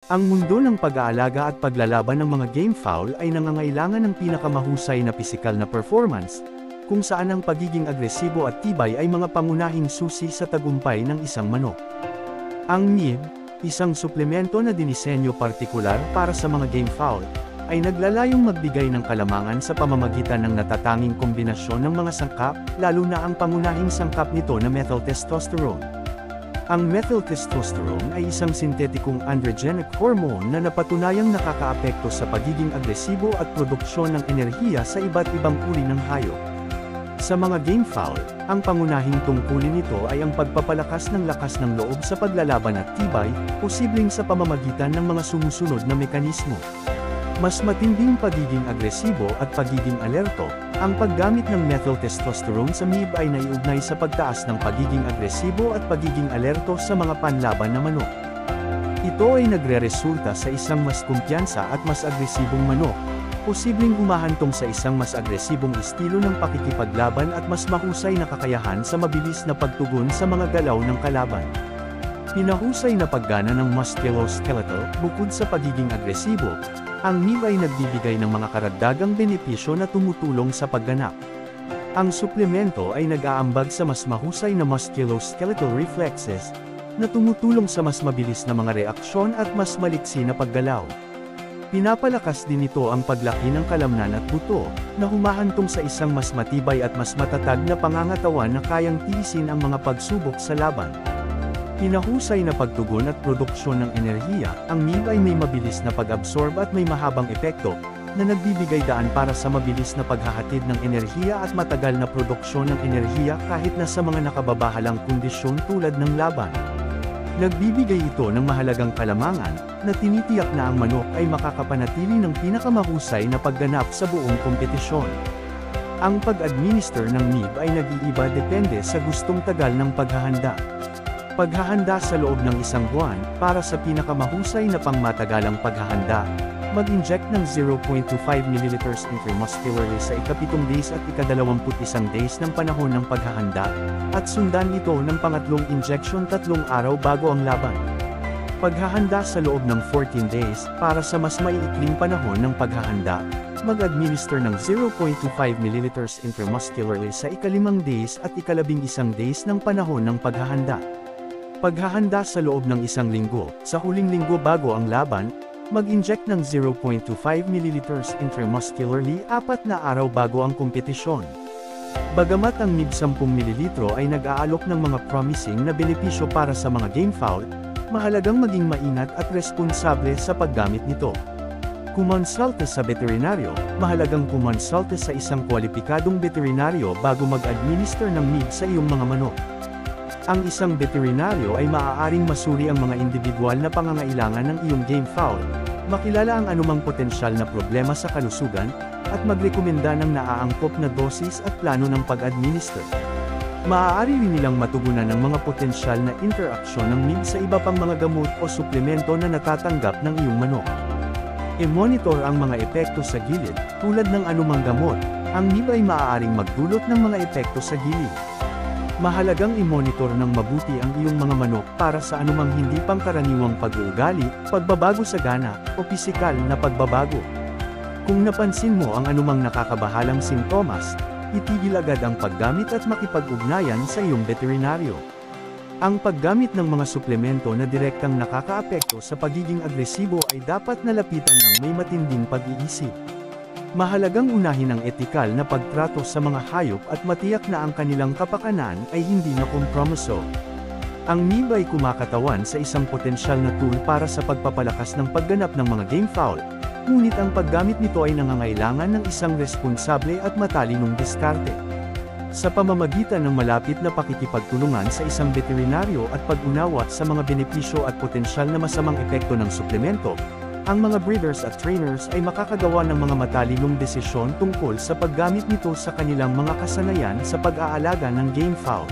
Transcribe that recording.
Ang mundo ng pag-aalaga at paglalaban ng mga game fowl ay nangangailangan ng pinakamahusay na pisikal na performance, kung saan ang pagiging agresibo at tibay ay mga pangunahing susi sa tagumpay ng isang manok. Ang MIB, isang suplemento na dinisenyo partikular para sa mga game fowl, ay naglalayong magbigay ng kalamangan sa pamamagitan ng natatanging kombinasyon ng mga sangkap, lalo na ang pangunahing sangkap nito na methyltestosterone. Ang methyltestosterone ay isang sintetikong androgenic hormone na napatunayang nakakaapekto sa pagiging agresibo at produksyon ng enerhiya sa iba't ibang uri ng hayop. Sa mga game fowl, ang pangunahing tungkulin nito ay ang pagpapalakas ng lakas ng loob sa paglalaban at tibay, posibleng sa pamamagitan ng mga sumusunod na mekanismo. Mas matinding pagiging agresibo at pagiging alerto, ang paggamit ng methyltestosterone sa MIB ay naiugnay sa pagtaas ng pagiging agresibo at pagiging alerto sa mga panlaban na manok. Ito ay nagreresulta sa isang mas kumpiyansa at mas agresibong manok, posibleng humahantong sa isang mas agresibong estilo ng pakikipaglaban at mas mahusay na kakayahan sa mabilis na pagtugon sa mga galaw ng kalaban. Pinahusay na paggana ng musculoskeletal, bukod sa pagiging agresibo, ang MIB ay nagbibigay ng mga karagdagang benepisyo na tumutulong sa pagganap. Ang suplemento ay nag-aambag sa mas mahusay na musculoskeletal reflexes, na tumutulong sa mas mabilis na mga reaksyon at mas maliksi na paggalaw. Pinapalakas din ito ang paglaki ng kalamnan at buto, na humahantong sa isang mas matibay at mas matatag na pangangatawan na kayang tiisin ang mga pagsubok sa laban. Pinahusay na pagtugon at produksyon ng enerhiya, ang MIB ay may mabilis na pag-absorb at may mahabang epekto, na nagbibigay daan para sa mabilis na paghahatid ng enerhiya at matagal na produksyon ng enerhiya kahit na sa mga nakababahalang kondisyon tulad ng laban. Nagbibigay ito ng mahalagang kalamangan, na tinitiyak na ang manok ay makakapanatili ng pinakamahusay na pagganap sa buong kompetisyon. Ang pag-administer ng MIB ay nag-iiba depende sa gustong tagal ng paghahanda. Paghahanda sa loob ng isang buwan, para sa pinakamahusay na pangmatagalang paghahanda, mag-inject ng 0.25 ml intramuscularly sa ika-7 days at ika-21 days ng panahon ng paghahanda, at sundan ito ng pangatlong injection 3 araw bago ang laban. Paghahanda sa loob ng 14 days, para sa mas maiikling panahon ng paghahanda, mag-administer ng 0.25 ml intramuscularly sa ika-5 days at ika-11 days ng panahon ng paghahanda. Paghahanda sa loob ng 1 linggo, sa huling linggo bago ang laban, mag-inject ng 0.25 ml intramuscularly 4 na araw bago ang kompetisyon. Bagamat ang MIB 10 ml ay nag-aalok ng mga promising na benepisyo para sa mga game fowl, mahalagang maging maingat at responsable sa paggamit nito. Kumonsulta sa veterinaryo, mahalagang kumonsulta sa isang kwalipikadong veterinaryo bago mag-administer ng MIB sa iyong mga manok. Ang isang veterinaryo ay maaaring masuri ang mga individual na pangangailangan ng iyong game fowl, makilala ang anumang potensyal na problema sa kalusugan, at magrekomenda ng naaangkop na dosis at plano ng pag-administer. Maaari rin nilang matugunan ng mga potensyal na interaksyon ng MIB sa iba pang mga gamot o suplemento na natatanggap ng iyong manok. I-monitor ang mga epekto sa gilid, tulad ng anumang gamot, ang MIB ay maaaring magdulot ng mga epekto sa gilid. Mahalagang i-monitor ng mabuti ang iyong mga manok para sa anumang hindi pangkaraniwang pag-uugali, pagbabago sa gana, o pisikal na pagbabago. Kung napansin mo ang anumang nakakabahalang sintomas, itigil agad ang paggamit at makipag-ugnayan sa iyong veterinaryo. Ang paggamit ng mga suplemento na direktang nakakaapekto sa pagiging agresibo ay dapat nalapitan ng may matinding pag-iisip. Mahalagang unahin ang etikal na pagtrato sa mga hayop at matiyak na ang kanilang kapakanan ay hindi nakompromiso. Ang MIB ay kumakatawan sa isang potensyal na tool para sa pagpapalakas ng pagganap ng mga game fowl, ngunit ang paggamit nito ay nangangailangan ng isang responsable at matalinong diskarte. Sa pamamagitan ng malapit na pakikipagtulungan sa isang veterinaryo at pag-unawa sa mga benepisyo at potensyal na masamang epekto ng suplemento, ang mga breeders at trainers ay makakagawa ng mga matalinong desisyon tungkol sa paggamit nito sa kanilang mga kasanayan sa pag-aalaga ng game fowl.